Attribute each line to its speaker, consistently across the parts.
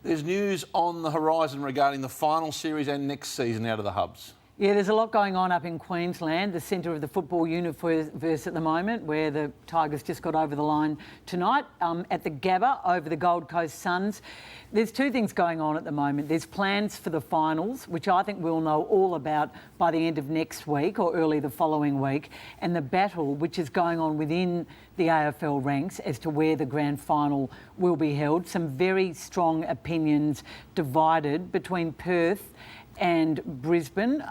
Speaker 1: There's news on the horizon regarding the final series and next season out of the hubs.
Speaker 2: Yeah, there's a lot going on up in Queensland, the centre of the football universe at the moment, where the Tigers just got over the line tonight at the Gabba over the Gold Coast Suns. There's two things going on at the moment. There's plans for the finals, which I think we'll know all about by the end of next week or early the following week, and the battle which is going on within the AFL ranks as to where the grand final will be held. Some very strong opinions divided between Perth and Brisbane.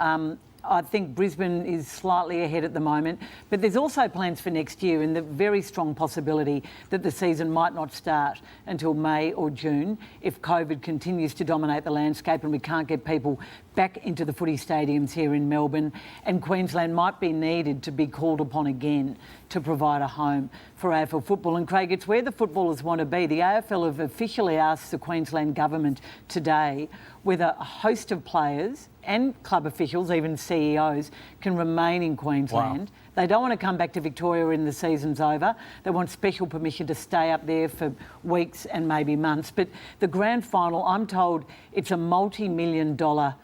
Speaker 2: I think Brisbane is slightly ahead at the moment, but there's also plans for next year and the very strong possibility that the season might not start until May or June if COVID continues to dominate the landscape and we can't get people back into the footy stadiums here in Melbourne, and Queensland might be needed to be called upon again to provide a home for AFL football. And Craig, it's where the footballers want to be. The AFL have officially asked the Queensland government today whether a host of players and club officials, even CEOs, can remain in Queensland. Wow. They don't want to come back to Victoria when the season's over. They want special permission to stay up there for weeks and maybe months. But the grand final, I'm told it's a multi-million-dollar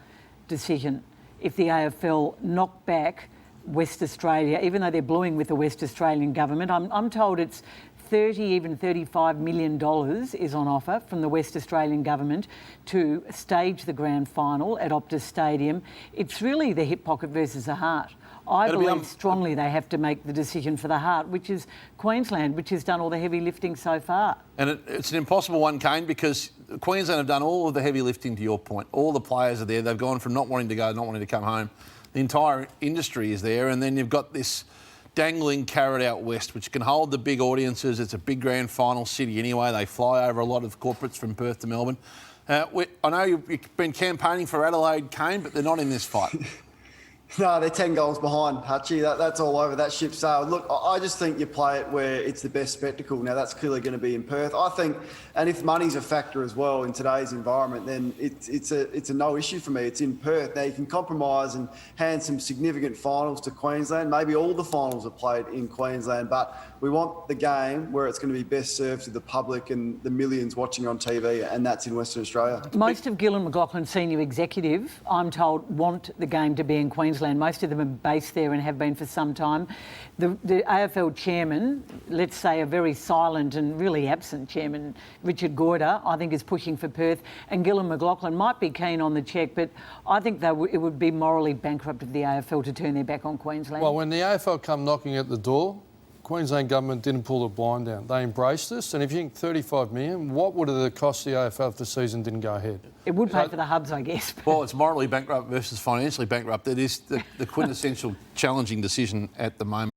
Speaker 2: decision if the AFL knock back West Australia, even though they're blueing with the West Australian government. I'm told it's $30, even $35 million is on offer from the West Australian government to stage the grand final at Optus Stadium. It's really the hip pocket versus the heart. I believe strongly they have to make the decision for the heart, which is Queensland, which has done all the heavy lifting so far.
Speaker 1: And it's an impossible one, Kane, because Queensland have done all of the heavy lifting, to your point. All the players are there. They've gone from not wanting to go, not wanting to come home. The entire industry is there, and then you've got this dangling carrot out west, which can hold the big audiences. It's a big grand final city anyway. They fly over a lot of corporates from Perth to Melbourne. I know you've been campaigning for Adelaide, Kane, but they're not in this fight.
Speaker 3: No, they're 10 goals behind, Hutchie. That's all over. That ship sailed. Look, I just think you play it where it's the best spectacle. Now, that's clearly going to be in Perth. I think, and if money's a factor as well in today's environment, then it's a no issue for me. It's in Perth. Now, you can compromise and hand some significant finals to Queensland. Maybe all the finals are played in Queensland, but we want the game where it's going to be best served to the public and the millions watching on TV, and that's in Western Australia.
Speaker 2: Most of Gillon McLachlan's senior executive, I'm told, want the game to be in Queensland. Most of them are based there and have been for some time. The AFL chairman, let's say a very silent and really absent chairman, Richard Goyder, I think is pushing for Perth, and Gillon McLachlan might be keen on the check, but I think it would be morally bankrupt of the AFL to turn their back on Queensland.
Speaker 4: Well, when the AFL come knocking at the door, Queensland government didn't pull the blind down. They embraced us, and if you think $35 million, what would it have cost the AFL if the season didn't go ahead?
Speaker 2: It would pay for the hubs, I guess.
Speaker 1: Well, it's morally bankrupt versus financially bankrupt. It is the quintessential challenging decision at the moment.